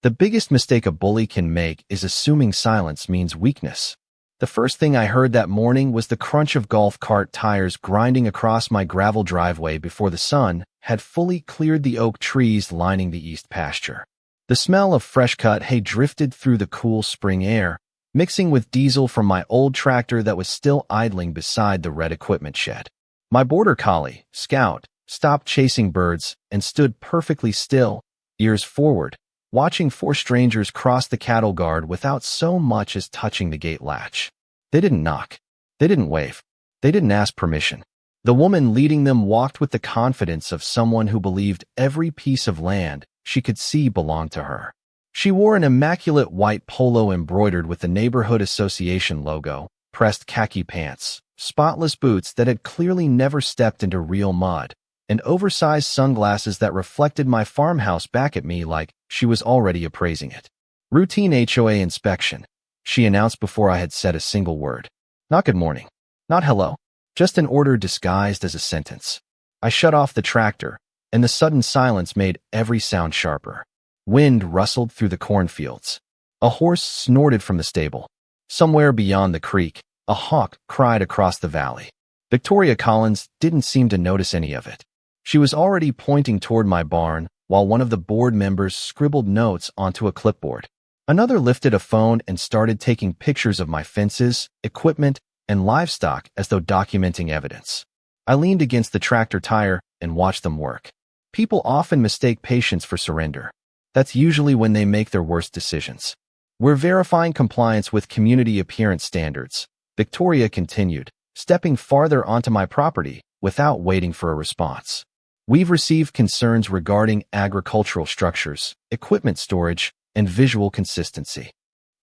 The biggest mistake a bully can make is assuming silence means weakness. The first thing I heard that morning was the crunch of golf cart tires grinding across my gravel driveway before the sun had fully cleared the oak trees lining the east pasture. The smell of fresh-cut hay drifted through the cool spring air, mixing with diesel from my old tractor that was still idling beside the red equipment shed. My border collie, Scout, stopped chasing birds and stood perfectly still, ears forward, watching four strangers cross the cattle guard without so much as touching the gate latch. They didn't knock. They didn't wave. They didn't ask permission. The woman leading them walked with the confidence of someone who believed every piece of land she could see belonged to her. She wore an immaculate white polo embroidered with the Neighborhood Association logo, pressed khaki pants, spotless boots that had clearly never stepped into real mud, and oversized sunglasses that reflected my farmhouse back at me like she was already appraising it. Routine HOA inspection, she announced before I had said a single word. Not good morning. Not hello. Just an order disguised as a sentence. I shut off the tractor, and the sudden silence made every sound sharper. Wind rustled through the cornfields. A horse snorted from the stable. Somewhere beyond the creek, a hawk cried across the valley. Victoria Collins didn't seem to notice any of it. She was already pointing toward my barn, while one of the board members scribbled notes onto a clipboard. Another lifted a phone and started taking pictures of my fences, equipment, and livestock as though documenting evidence. I leaned against the tractor tire and watched them work. People often mistake patience for surrender. That's usually when they make their worst decisions. We're verifying compliance with community appearance standards, Victoria continued, stepping farther onto my property without waiting for a response. We've received concerns regarding agricultural structures, equipment storage, and visual consistency.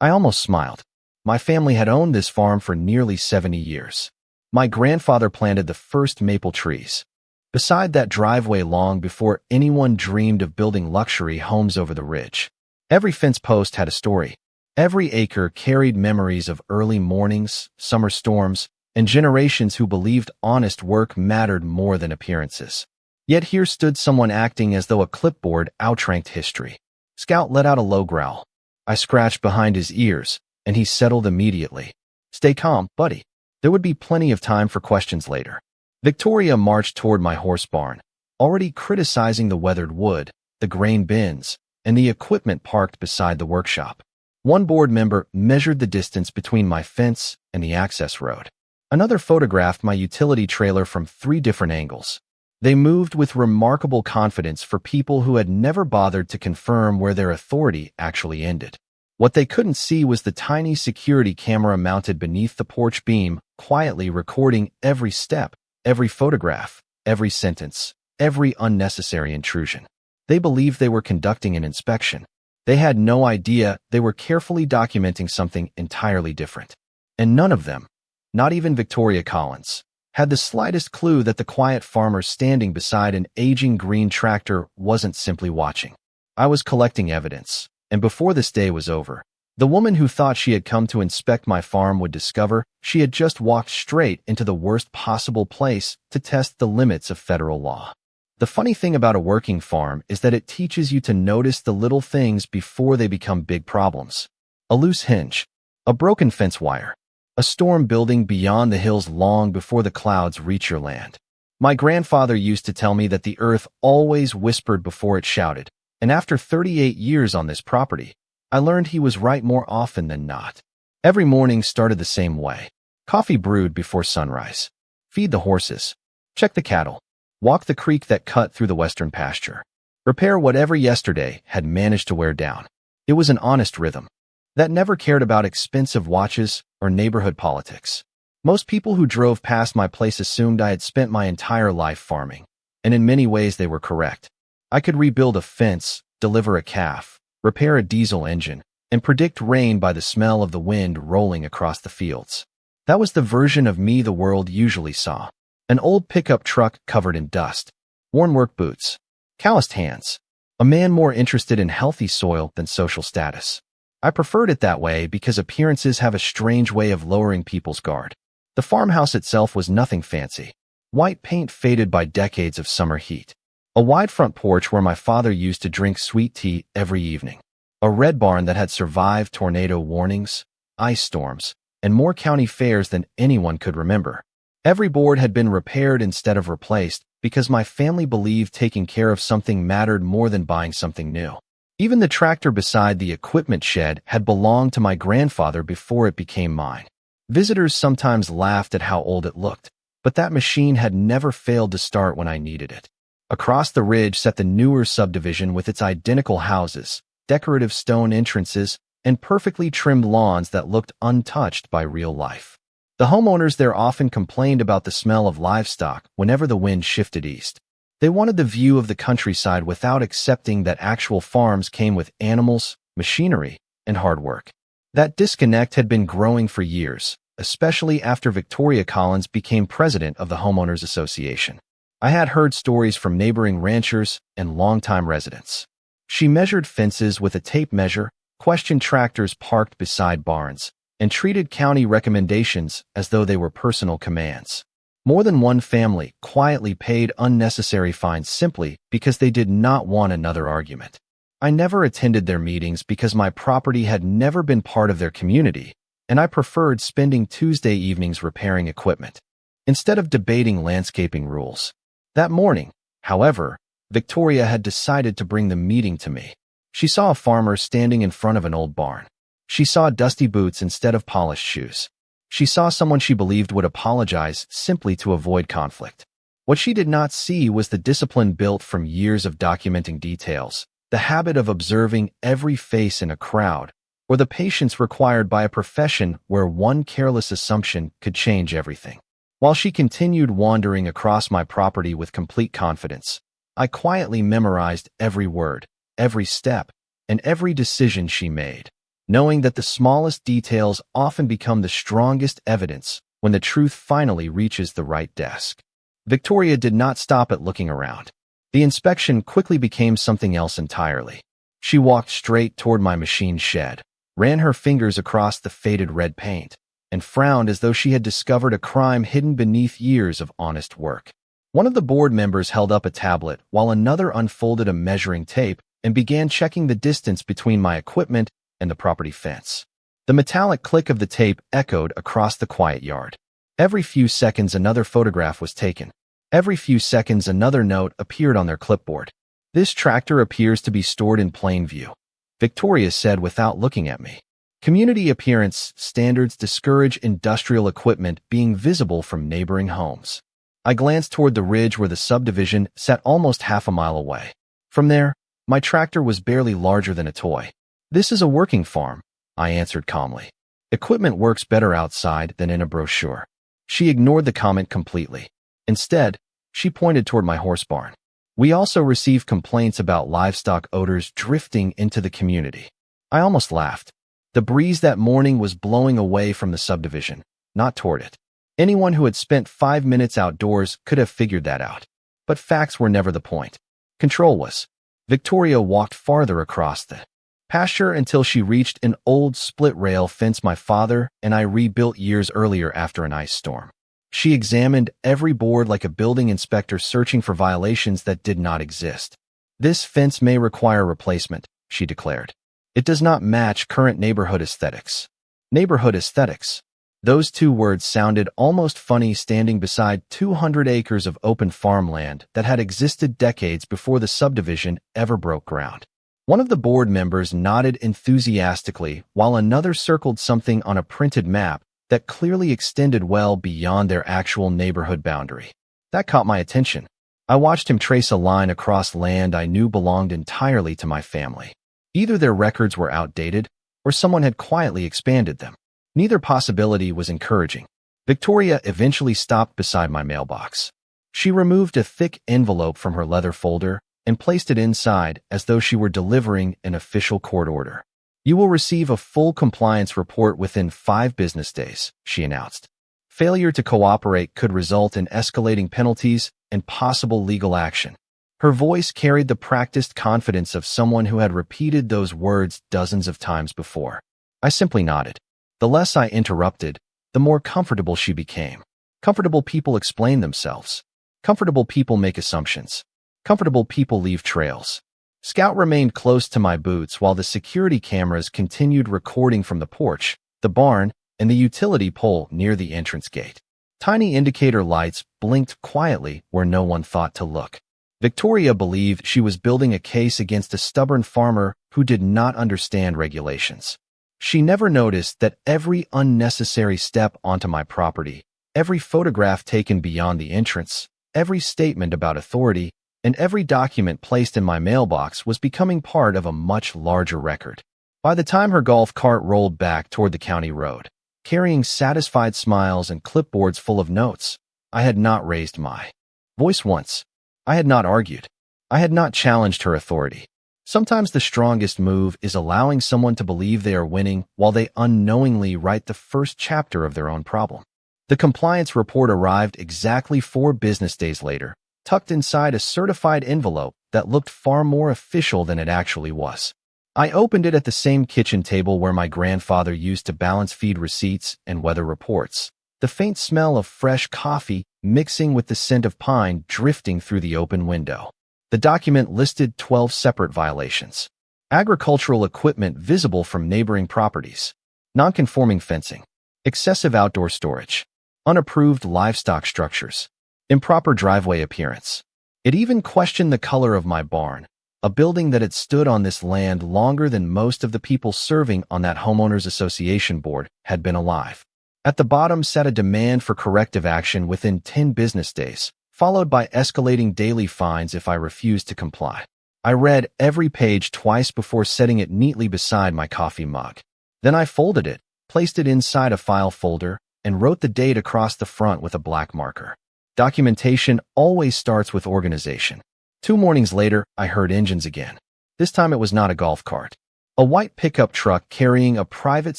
I almost smiled. My family had owned this farm for nearly 70 years. My grandfather planted the first maple trees beside that driveway long before anyone dreamed of building luxury homes over the ridge. Every fence post had a story. Every acre carried memories of early mornings, summer storms, and generations who believed honest work mattered more than appearances. Yet here stood someone acting as though a clipboard outranked history. Scout let out a low growl. I scratched behind his ears, and he settled immediately. Stay calm, buddy. There would be plenty of time for questions later. Victoria marched toward my horse barn, already criticizing the weathered wood, the grain bins, and the equipment parked beside the workshop. One board member measured the distance between my fence and the access road. Another photographed my utility trailer from 3 different angles. They moved with remarkable confidence for people who had never bothered to confirm where their authority actually ended. What they couldn't see was the tiny security camera mounted beneath the porch beam, quietly recording every step, every photograph, every sentence, every unnecessary intrusion. They believed they were conducting an inspection. They had no idea they were carefully documenting something entirely different. And none of them, not even Victoria Collins, had the slightest clue that the quiet farmer standing beside an aging green tractor wasn't simply watching. I was collecting evidence, and before this day was over, the woman who thought she had come to inspect my farm would discover she had just walked straight into the worst possible place to test the limits of federal law. The funny thing about a working farm is that it teaches you to notice the little things before they become big problems. A loose hinge, a broken fence wire, a storm building beyond the hills long before the clouds reach your land. My grandfather used to tell me that the earth always whispered before it shouted, and after 38 years on this property, I learned he was right more often than not. Every morning started the same way. Coffee brewed before sunrise. Feed the horses. Check the cattle. Walk the creek that cut through the western pasture. Repair whatever yesterday had managed to wear down. It was an honest rhythm that never cared about expensive watches or neighborhood politics. Most people who drove past my place assumed I had spent my entire life farming, and in many ways they were correct. I could rebuild a fence, deliver a calf, repair a diesel engine, and predict rain by the smell of the wind rolling across the fields. That was the version of me the world usually saw. An old pickup truck covered in dust, worn work boots, calloused hands, a man more interested in healthy soil than social status. I preferred it that way because appearances have a strange way of lowering people's guard. The farmhouse itself was nothing fancy. White paint faded by decades of summer heat. A wide front porch where my father used to drink sweet tea every evening. A red barn that had survived tornado warnings, ice storms, and more county fairs than anyone could remember. Every board had been repaired instead of replaced because my family believed taking care of something mattered more than buying something new. Even the tractor beside the equipment shed had belonged to my grandfather before it became mine. Visitors sometimes laughed at how old it looked, but that machine had never failed to start when I needed it. Across the ridge sat the newer subdivision with its identical houses, decorative stone entrances, and perfectly trimmed lawns that looked untouched by real life. The homeowners there often complained about the smell of livestock whenever the wind shifted east. They wanted the view of the countryside without accepting that actual farms came with animals, machinery, and hard work. That disconnect had been growing for years, especially after Victoria Collins became president of the Homeowners Association. I had heard stories from neighboring ranchers and longtime residents. She measured fences with a tape measure, questioned tractors parked beside barns, and treated county recommendations as though they were personal commands. More than one family quietly paid unnecessary fines simply because they did not want another argument. I never attended their meetings because my property had never been part of their community, and I preferred spending Tuesday evenings repairing equipment, instead of debating landscaping rules. That morning, however, Victoria had decided to bring the meeting to me. She saw a farmer standing in front of an old barn. She saw dusty boots instead of polished shoes. She saw someone she believed would apologize simply to avoid conflict. What she did not see was the discipline built from years of documenting details, the habit of observing every face in a crowd, or the patience required by a profession where one careless assumption could change everything. While she continued wandering across my property with complete confidence, I quietly memorized every word, every step, and every decision she made, knowing that the smallest details often become the strongest evidence when the truth finally reaches the right desk. Victoria did not stop at looking around. The inspection quickly became something else entirely. She walked straight toward my machine shed, ran her fingers across the faded red paint, and frowned as though she had discovered a crime hidden beneath years of honest work. One of the board members held up a tablet while another unfolded a measuring tape and began checking the distance between my equipment and the property fence. The metallic click of the tape echoed across the quiet yard. Every few seconds another photograph was taken. Every few seconds another note appeared on their clipboard. "This tractor appears to be stored in plain view," Victoria said without looking at me. Community appearance standards discourage industrial equipment being visible from neighboring homes. I glanced toward the ridge where the subdivision sat almost half a mile away. From there, my tractor was barely larger than a toy. "This is a working farm," I answered calmly. "Equipment works better outside than in a brochure." She ignored the comment completely. Instead, she pointed toward my horse barn. "We also received complaints about livestock odors drifting into the community." I almost laughed. The breeze that morning was blowing away from the subdivision, not toward it. Anyone who had spent 5 minutes outdoors could have figured that out. But facts were never the point. Control was. Victoria walked farther across the pasture until she reached an old split-rail fence my father and I rebuilt years earlier after an ice storm. She examined every board like a building inspector searching for violations that did not exist. "This fence may require replacement," she declared. "It does not match current neighborhood aesthetics." Neighborhood aesthetics. Those two words sounded almost funny standing beside 200 acres of open farmland that had existed decades before the subdivision ever broke ground. One of the board members nodded enthusiastically while another circled something on a printed map that clearly extended well beyond their actual neighborhood boundary. That caught my attention. I watched him trace a line across land I knew belonged entirely to my family. Either their records were outdated, or someone had quietly expanded them. Neither possibility was encouraging. Victoria eventually stopped beside my mailbox. She removed a thick envelope from her leather folder and placed it inside as though she were delivering an official court order. "You will receive a full compliance report within 5 business days," she announced. Failure to cooperate could result in escalating penalties and possible legal action. Her voice carried the practiced confidence of someone who had repeated those words dozens of times before. I simply nodded. The less I interrupted, the more comfortable she became. Comfortable people explain themselves. Comfortable people make assumptions. Comfortable people leave trails. Scout remained close to my boots while the security cameras continued recording from the porch, the barn, and the utility pole near the entrance gate. Tiny indicator lights blinked quietly where no one thought to look. Victoria believed she was building a case against a stubborn farmer who did not understand regulations. She never noticed that every unnecessary step onto my property, every photograph taken beyond the entrance, every statement about authority, and every document placed in my mailbox was becoming part of a much larger record. By the time her golf cart rolled back toward the county road, carrying satisfied smiles and clipboards full of notes, I had not raised my voice once. I had not argued. I had not challenged her authority. Sometimes the strongest move is allowing someone to believe they are winning while they unknowingly write the first chapter of their own problem. The compliance report arrived exactly 4 business days later, tucked inside a certified envelope that looked far more official than it actually was. I opened it at the same kitchen table where my grandfather used to balance feed receipts and weather reports, the faint smell of fresh coffee mixing with the scent of pine drifting through the open window. The document listed 12 separate violations. Agricultural equipment visible from neighboring properties, non-conforming fencing, excessive outdoor storage, unapproved livestock structures, improper driveway appearance. It even questioned the color of my barn, a building that had stood on this land longer than most of the people serving on that homeowners association board had been alive. At the bottom sat a demand for corrective action within 10 business days, followed by escalating daily fines if I refused to comply. I read every page twice before setting it neatly beside my coffee mug. Then I folded it, placed it inside a file folder, and wrote the date across the front with a black marker. Documentation always starts with organization. 2 mornings later, I heard engines again. This time it was not a golf cart. A white pickup truck carrying a private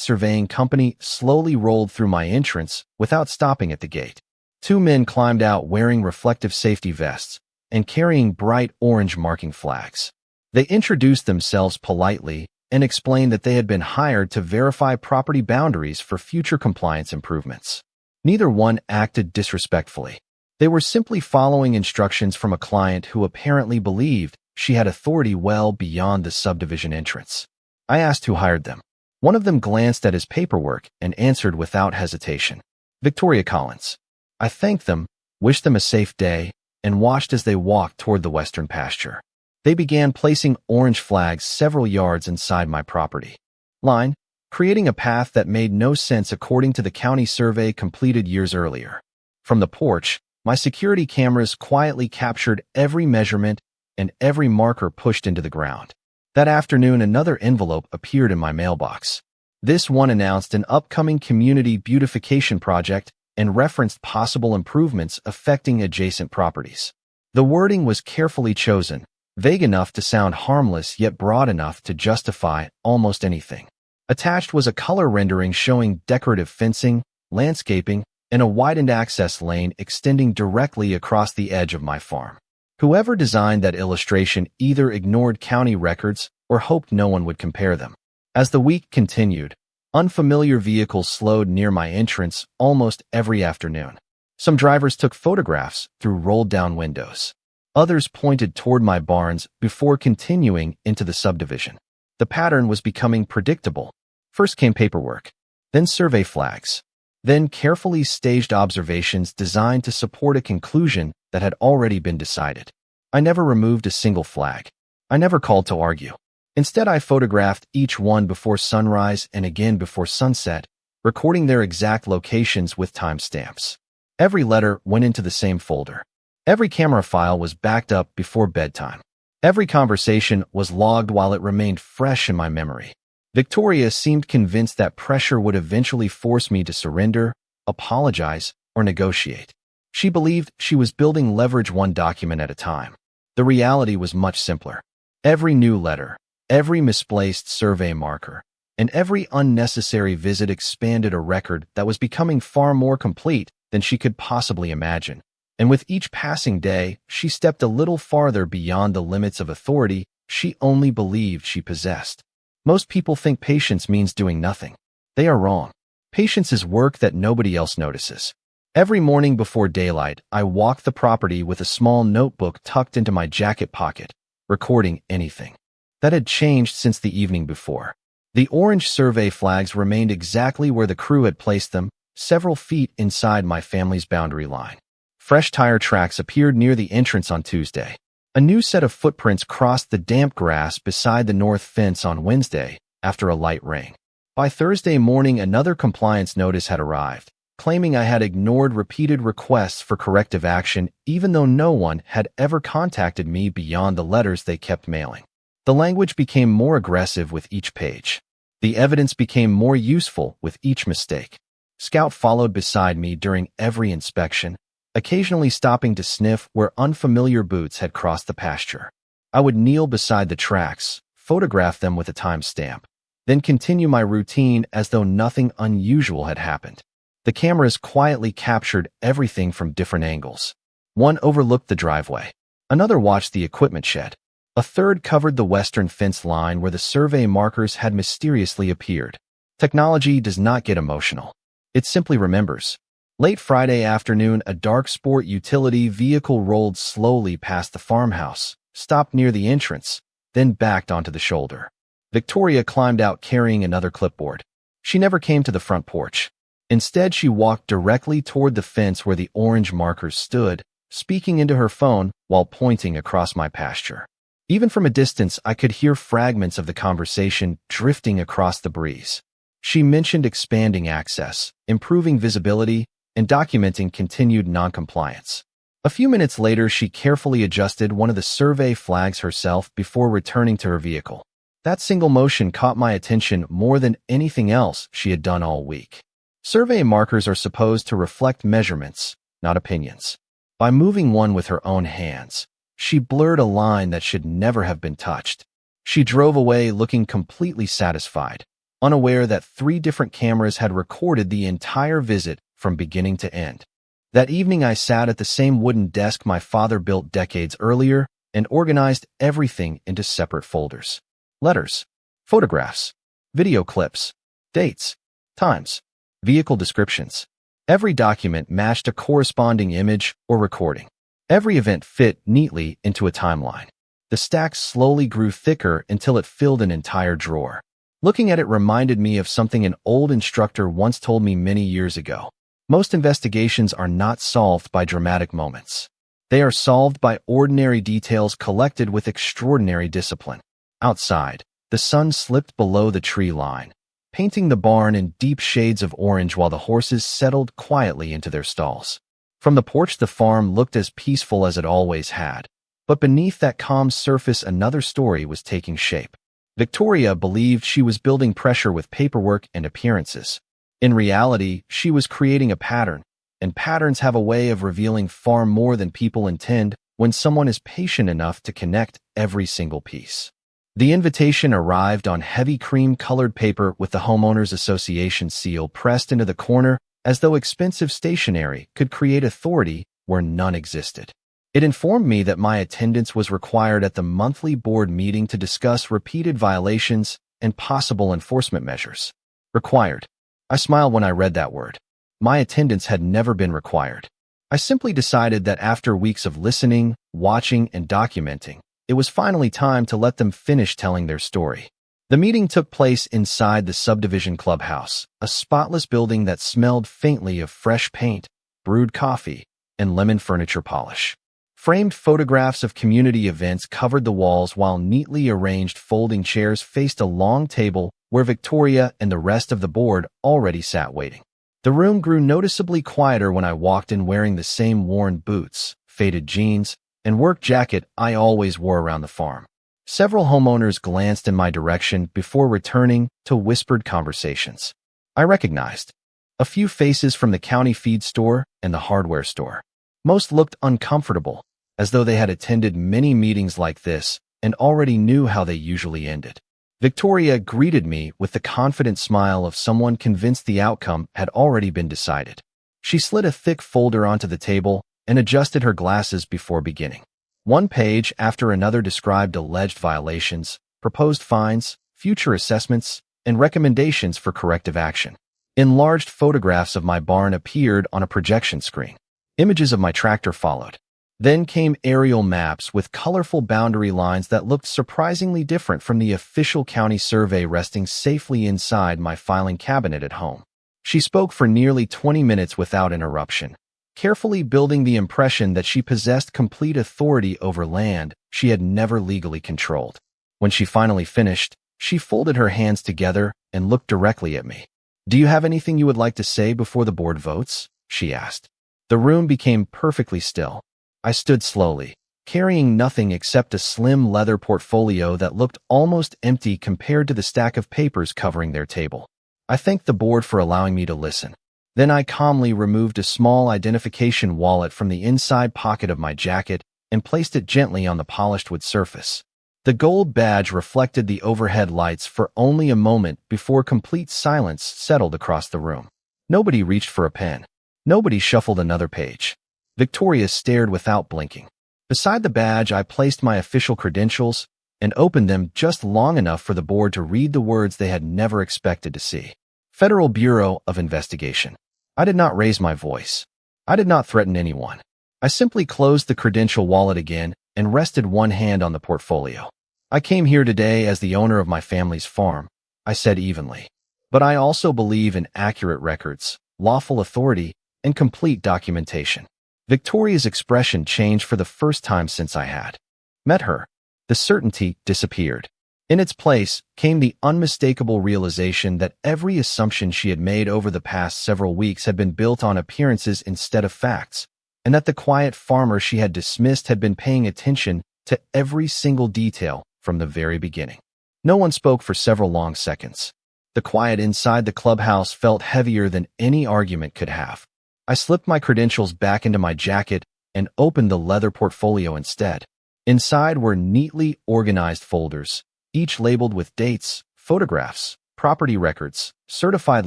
surveying company slowly rolled through my entrance without stopping at the gate. 2 men climbed out wearing reflective safety vests and carrying bright orange marking flags. They introduced themselves politely and explained that they had been hired to verify property boundaries for future compliance improvements. Neither one acted disrespectfully. They were simply following instructions from a client who apparently believed she had authority well beyond the subdivision entrance. I asked who hired them. One of them glanced at his paperwork and answered without hesitation. Victoria Collins. I thanked them, wished them a safe day, and watched as they walked toward the western pasture. They began placing orange flags several yards inside my property line, creating a path that made no sense according to the county survey completed years earlier. From the porch, my security cameras quietly captured every measurement and every marker pushed into the ground. That afternoon, another envelope appeared in my mailbox. This one announced an upcoming community beautification project and referenced possible improvements affecting adjacent properties. The wording was carefully chosen, vague enough to sound harmless yet broad enough to justify almost anything. Attached was a color rendering showing decorative fencing, landscaping, and a widened access lane extending directly across the edge of my farm. Whoever designed that illustration either ignored county records or hoped no one would compare them. As the week continued, unfamiliar vehicles slowed near my entrance almost every afternoon. Some drivers took photographs through rolled-down windows. Others pointed toward my barns before continuing into the subdivision. The pattern was becoming predictable. First came paperwork, then survey flags, then carefully staged observations designed to support a conclusion that had already been decided. I never removed a single flag. I never called to argue. Instead, I photographed each one before sunrise and again before sunset, recording their exact locations with timestamps. Every letter went into the same folder. Every camera file was backed up before bedtime. Every conversation was logged while it remained fresh in my memory. Victoria seemed convinced that pressure would eventually force me to surrender, apologize, or negotiate. She believed she was building leverage one document at a time. The reality was much simpler. Every new letter, every misplaced survey marker, and every unnecessary visit expanded a record that was becoming far more complete than she could possibly imagine. And with each passing day, she stepped a little farther beyond the limits of authority she only believed she possessed. Most people think patience means doing nothing. They are wrong. Patience is work that nobody else notices. Every morning before daylight, I walked the property with a small notebook tucked into my jacket pocket, recording anything. That had changed since the evening before. The orange survey flags remained exactly where the crew had placed them, several feet inside my family's boundary line. Fresh tire tracks appeared near the entrance on Tuesday. A new set of footprints crossed the damp grass beside the north fence on Wednesday after a light rain. By Thursday morning, another compliance notice had arrived, claiming I had ignored repeated requests for corrective action even though no one had ever contacted me beyond the letters they kept mailing. The language became more aggressive with each page. The evidence became more useful with each mistake. Scout followed beside me during every inspection, occasionally stopping to sniff where unfamiliar boots had crossed the pasture. I would kneel beside the tracks, photograph them with a timestamp, then continue my routine as though nothing unusual had happened. The cameras quietly captured everything from different angles. One overlooked the driveway. Another watched the equipment shed. A third covered the western fence line where the survey markers had mysteriously appeared. Technology does not get emotional. It simply remembers. Late Friday afternoon, a dark sport utility vehicle rolled slowly past the farmhouse, stopped near the entrance, then backed onto the shoulder. Victoria climbed out carrying another clipboard. She never came to the front porch. Instead, she walked directly toward the fence where the orange markers stood, speaking into her phone while pointing across my pasture. Even from a distance, I could hear fragments of the conversation drifting across the breeze. She mentioned expanding access, improving visibility, and documenting continued noncompliance. A few minutes later, she carefully adjusted one of the survey flags herself before returning to her vehicle. That single motion caught my attention more than anything else she had done all week. Survey markers are supposed to reflect measurements, not opinions. By moving one with her own hands, she blurred a line that should never have been touched. She drove away looking completely satisfied, unaware that 3 different cameras had recorded the entire visit from beginning to end. That evening, I sat at the same wooden desk my father built decades earlier and organized everything into separate folders. Letters, photographs, video clips, dates, times, vehicle descriptions. Every document matched a corresponding image or recording. Every event fit neatly into a timeline. The stack slowly grew thicker until it filled an entire drawer. Looking at it reminded me of something an old instructor once told me many years ago. Most investigations are not solved by dramatic moments. They are solved by ordinary details collected with extraordinary discipline. Outside, the sun slipped below the tree line, painting the barn in deep shades of orange while the horses settled quietly into their stalls. From the porch, the farm looked as peaceful as it always had, but beneath that calm surface, another story was taking shape. Victoria believed she was building pressure with paperwork and appearances. In reality, she was creating a pattern, and patterns have a way of revealing far more than people intend when someone is patient enough to connect every single piece. The invitation arrived on heavy cream-colored paper with the Homeowners Association seal pressed into the corner as though expensive stationery could create authority where none existed. It informed me that my attendance was required at the monthly board meeting to discuss repeated violations and possible enforcement measures. Required. I smiled when I read that word. My attendance had never been required. I simply decided that after weeks of listening, watching, and documenting, it was finally time to let them finish telling their story. The meeting took place inside the subdivision clubhouse, a spotless building that smelled faintly of fresh paint, brewed coffee, and lemon furniture polish. Framed photographs of community events covered the walls while neatly arranged folding chairs faced a long table where Victoria and the rest of the board already sat waiting. The room grew noticeably quieter when I walked in wearing the same worn boots, faded jeans, and work jacket I always wore around the farm. Several homeowners glanced in my direction before returning to whispered conversations. I recognized a few faces from the county feed store and the hardware store. Most looked uncomfortable, as though they had attended many meetings like this and already knew how they usually ended. Victoria greeted me with the confident smile of someone convinced the outcome had already been decided. She slid a thick folder onto the table and adjusted her glasses before beginning. One page after another described alleged violations, proposed fines, future assessments, and recommendations for corrective action. Enlarged photographs of my barn appeared on a projection screen. Images of my tractor followed. Then came aerial maps with colorful boundary lines that looked surprisingly different from the official county survey resting safely inside my filing cabinet at home. She spoke for nearly 20 minutes without interruption, carefully building the impression that she possessed complete authority over land she had never legally controlled. When she finally finished, she folded her hands together and looked directly at me. "Do you have anything you would like to say before the board votes?" she asked. The room became perfectly still. I stood slowly, carrying nothing except a slim leather portfolio that looked almost empty compared to the stack of papers covering their table. I thanked the board for allowing me to listen. Then I calmly removed a small identification wallet from the inside pocket of my jacket and placed it gently on the polished wood surface. The gold badge reflected the overhead lights for only a moment before complete silence settled across the room. Nobody reached for a pen. Nobody shuffled another page. Victoria stared without blinking. Beside the badge, I placed my official credentials and opened them just long enough for the board to read the words they had never expected to see. Federal Bureau of Investigation. I did not raise my voice. I did not threaten anyone. I simply closed the credential wallet again and rested one hand on the portfolio. "I came here today as the owner of my family's farm," I said evenly. "But I also believe in accurate records, lawful authority, and complete documentation." Victoria's expression changed for the first time since I had met her. The certainty disappeared. In its place came the unmistakable realization that every assumption she had made over the past several weeks had been built on appearances instead of facts, and that the quiet farmer she had dismissed had been paying attention to every single detail from the very beginning. No one spoke for several long seconds. The quiet inside the clubhouse felt heavier than any argument could have. I slipped my credentials back into my jacket and opened the leather portfolio instead. Inside were neatly organized folders, each labeled with dates, photographs, property records, certified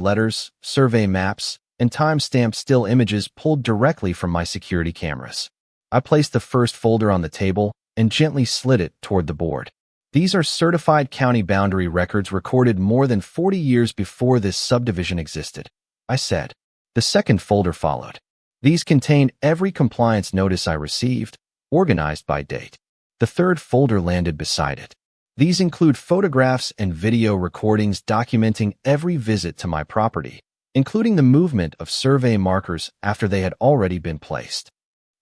letters, survey maps, and time-stamped still images pulled directly from my security cameras. I placed the first folder on the table and gently slid it toward the board. "These are certified county boundary records recorded more than 40 years before this subdivision existed," I said. The second folder followed. These contained every compliance notice I received, organized by date. The third folder landed beside it. These include photographs and video recordings documenting every visit to my property, including the movement of survey markers after they had already been placed.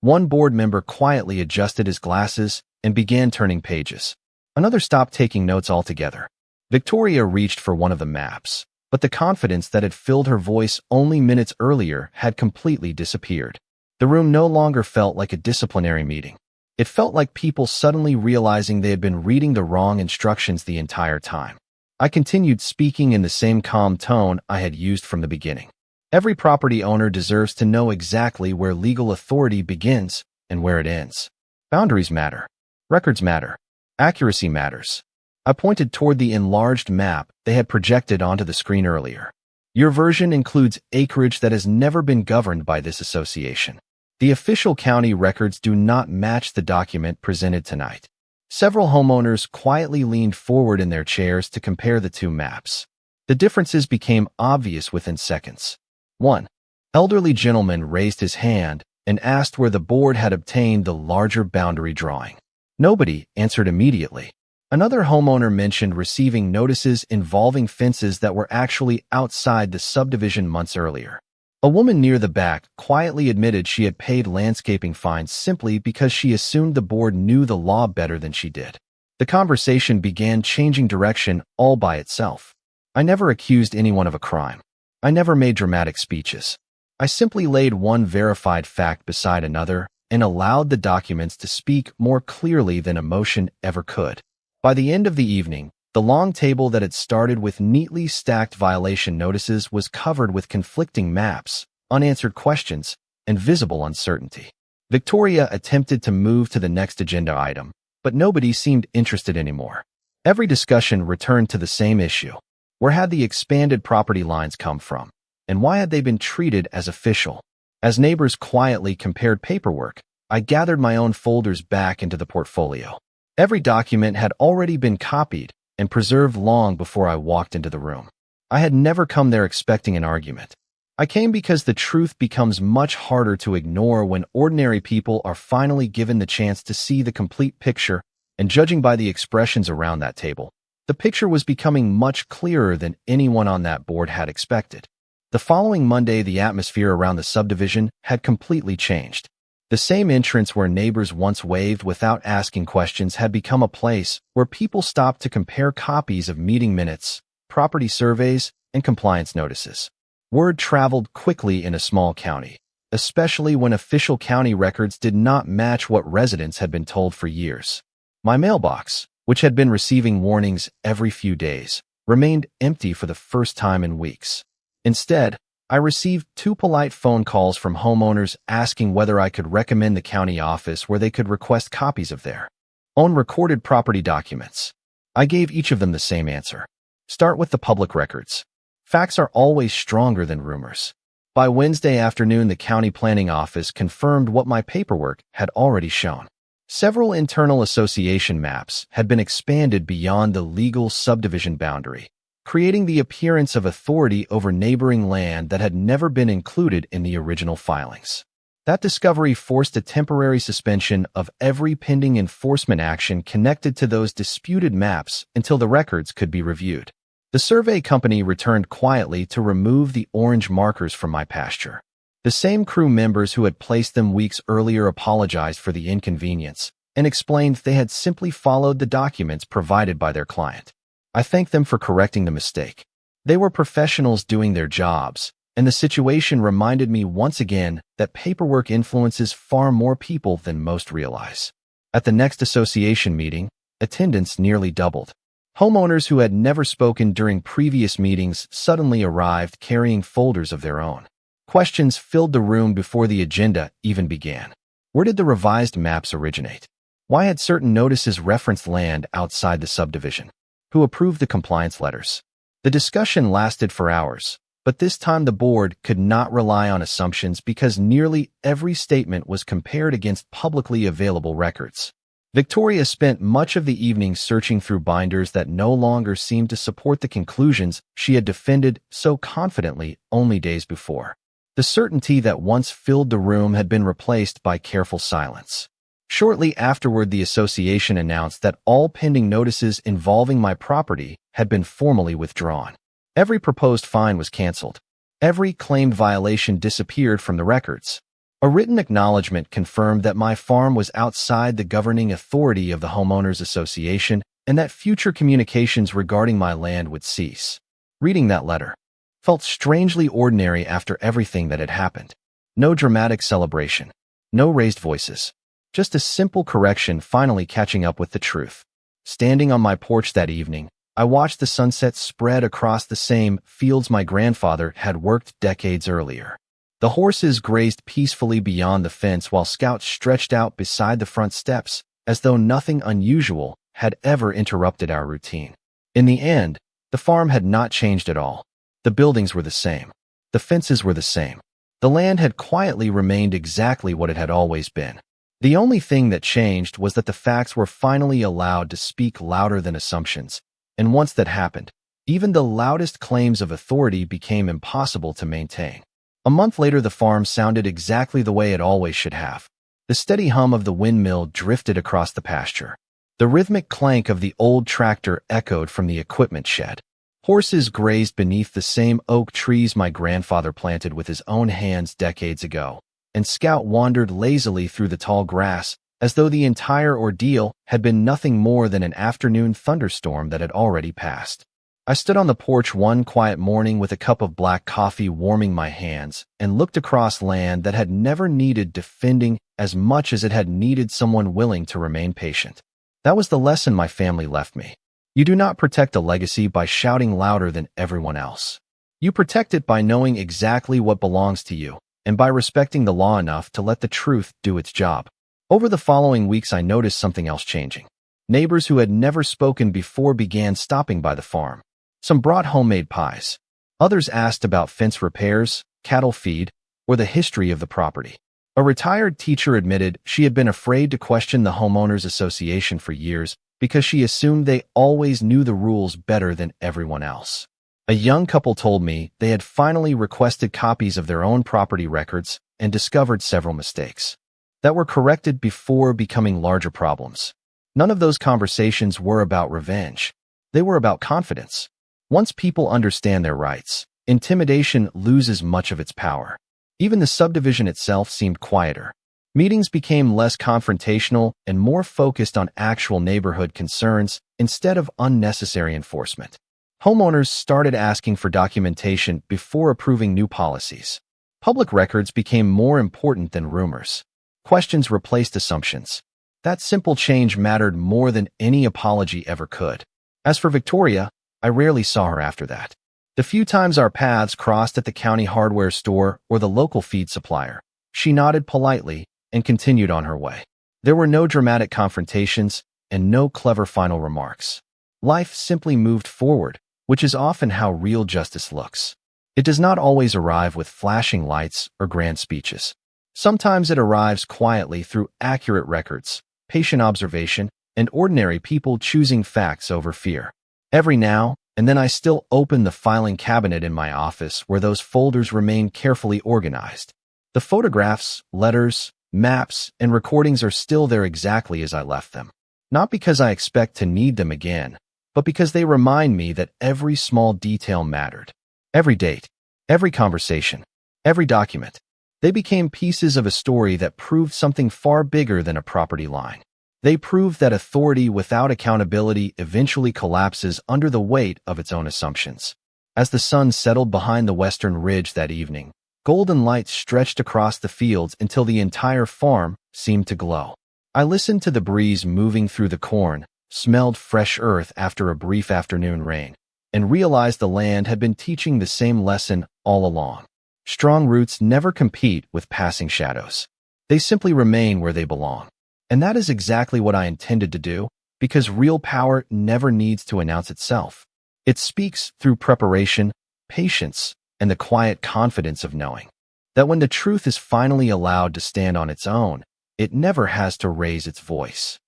One board member quietly adjusted his glasses and began turning pages. Another stopped taking notes altogether. Victoria reached for one of the maps, but the confidence that had filled her voice only minutes earlier had completely disappeared. The room no longer felt like a disciplinary meeting. It felt like people suddenly realizing they had been reading the wrong instructions the entire time. I continued speaking in the same calm tone I had used from the beginning. Every property owner deserves to know exactly where legal authority begins and where it ends. Boundaries matter. Records matter. Accuracy matters. I pointed toward the enlarged map they had projected onto the screen earlier. Your version includes acreage that has never been governed by this association. The official county records do not match the document presented tonight. Several homeowners quietly leaned forward in their chairs to compare the two maps. The differences became obvious within seconds. One elderly gentleman raised his hand and asked where the board had obtained the larger boundary drawing. Nobody answered immediately. Another homeowner mentioned receiving notices involving fences that were actually outside the subdivision months earlier. A woman near the back quietly admitted she had paid landscaping fines simply because she assumed the board knew the law better than she did. The conversation began changing direction all by itself. I never accused anyone of a crime. I never made dramatic speeches. I simply laid one verified fact beside another and allowed the documents to speak more clearly than emotion ever could. By the end of the evening, the long table that had started with neatly stacked violation notices was covered with conflicting maps, unanswered questions, and visible uncertainty. Victoria attempted to move to the next agenda item, but nobody seemed interested anymore. Every discussion returned to the same issue. Where had the expanded property lines come from? And why had they been treated as official? As neighbors quietly compared paperwork, I gathered my own folders back into the portfolio. Every document had already been copied and preserved long before I walked into the room. I had never come there expecting an argument. I came because the truth becomes much harder to ignore when ordinary people are finally given the chance to see the complete picture, and judging by the expressions around that table, the picture was becoming much clearer than anyone on that board had expected. The following Monday, the atmosphere around the subdivision had completely changed. The same entrance where neighbors once waved without asking questions had become a place where people stopped to compare copies of meeting minutes, property surveys, and compliance notices. Word traveled quickly in a small county, especially when official county records did not match what residents had been told for years. My mailbox, which had been receiving warnings every few days, remained empty for the first time in weeks. Instead, I received 2 polite phone calls from homeowners asking whether I could recommend the county office where they could request copies of their own recorded property documents. I gave each of them the same answer. Start with the public records. Facts are always stronger than rumors. By Wednesday afternoon, the county planning office confirmed what my paperwork had already shown. Several internal association maps had been expanded beyond the legal subdivision boundary, creating the appearance of authority over neighboring land that had never been included in the original filings. That discovery forced a temporary suspension of every pending enforcement action connected to those disputed maps until the records could be reviewed. The survey company returned quietly to remove the orange markers from my pasture. The same crew members who had placed them weeks earlier apologized for the inconvenience and explained they had simply followed the documents provided by their client. I thanked them for correcting the mistake. They were professionals doing their jobs, and the situation reminded me once again that paperwork influences far more people than most realize. At the next association meeting, attendance nearly doubled. Homeowners who had never spoken during previous meetings suddenly arrived carrying folders of their own. Questions filled the room before the agenda even began. Where did the revised maps originate? Why had certain notices referenced land outside the subdivision? Who approved the compliance letters? The discussion lasted for hours, but this time the board could not rely on assumptions because nearly every statement was compared against publicly available records. Victoria spent much of the evening searching through binders that no longer seemed to support the conclusions she had defended so confidently only days before. The certainty that once filled the room had been replaced by careful silence. Shortly afterward, the association announced that all pending notices involving my property had been formally withdrawn. Every proposed fine was canceled. Every claimed violation disappeared from the records. A written acknowledgement confirmed that my farm was outside the governing authority of the Homeowners Association and that future communications regarding my land would cease. Reading that letter felt strangely ordinary after everything that had happened. No dramatic celebration, no raised voices, just a simple correction finally catching up with the truth. Standing on my porch that evening, I watched the sunset spread across the same fields my grandfather had worked decades earlier. The horses grazed peacefully beyond the fence while Scout stretched out beside the front steps, as though nothing unusual had ever interrupted our routine. In the end, the farm had not changed at all. The buildings were the same. The fences were the same. The land had quietly remained exactly what it had always been. The only thing that changed was that the facts were finally allowed to speak louder than assumptions, and once that happened, even the loudest claims of authority became impossible to maintain. A month later, the farm sounded exactly the way it always should have. The steady hum of the windmill drifted across the pasture. The rhythmic clank of the old tractor echoed from the equipment shed. Horses grazed beneath the same oak trees my grandfather planted with his own hands decades ago, and Scout wandered lazily through the tall grass, as though the entire ordeal had been nothing more than an afternoon thunderstorm that had already passed. I stood on the porch one quiet morning with a cup of black coffee warming my hands and looked across land that had never needed defending as much as it had needed someone willing to remain patient. That was the lesson my family left me. You do not protect a legacy by shouting louder than everyone else. You protect it by knowing exactly what belongs to you and by respecting the law enough to let the truth do its job. Over the following weeks, I noticed something else changing. Neighbors who had never spoken before began stopping by the farm. Some brought homemade pies. Others asked about fence repairs, cattle feed, or the history of the property. A retired teacher admitted she had been afraid to question the Homeowners Association for years because she assumed they always knew the rules better than everyone else. A young couple told me they had finally requested copies of their own property records and discovered several mistakes that were corrected before becoming larger problems. None of those conversations were about revenge. They were about confidence. Once people understand their rights, intimidation loses much of its power. Even the subdivision itself seemed quieter. Meetings became less confrontational and more focused on actual neighborhood concerns instead of unnecessary enforcement. Homeowners started asking for documentation before approving new policies. Public records became more important than rumors. Questions replaced assumptions. That simple change mattered more than any apology ever could. As for Victoria, I rarely saw her after that. The few times our paths crossed at the county hardware store or the local feed supplier, she nodded politely and continued on her way. There were no dramatic confrontations and no clever final remarks. Life simply moved forward, which is often how real justice looks. It does not always arrive with flashing lights or grand speeches. Sometimes it arrives quietly through accurate records, patient observation, and ordinary people choosing facts over fear. Every now and then I still open the filing cabinet in my office where those folders remain carefully organized. The photographs, letters, maps, and recordings are still there exactly as I left them. Not because I expect to need them again, but because they remind me that every small detail mattered. Every date, every conversation, every document. They became pieces of a story that proved something far bigger than a property line. They proved that authority without accountability eventually collapses under the weight of its own assumptions. As the sun settled behind the western ridge that evening, golden light stretched across the fields until the entire farm seemed to glow. I listened to the breeze moving through the corn, smelled fresh earth after a brief afternoon rain, and realized the land had been teaching the same lesson all along. Strong roots never compete with passing shadows. They simply remain where they belong. And that is exactly what I intended to do, because real power never needs to announce itself. It speaks through preparation, patience, and the quiet confidence of knowing that when the truth is finally allowed to stand on its own, it never has to raise its voice.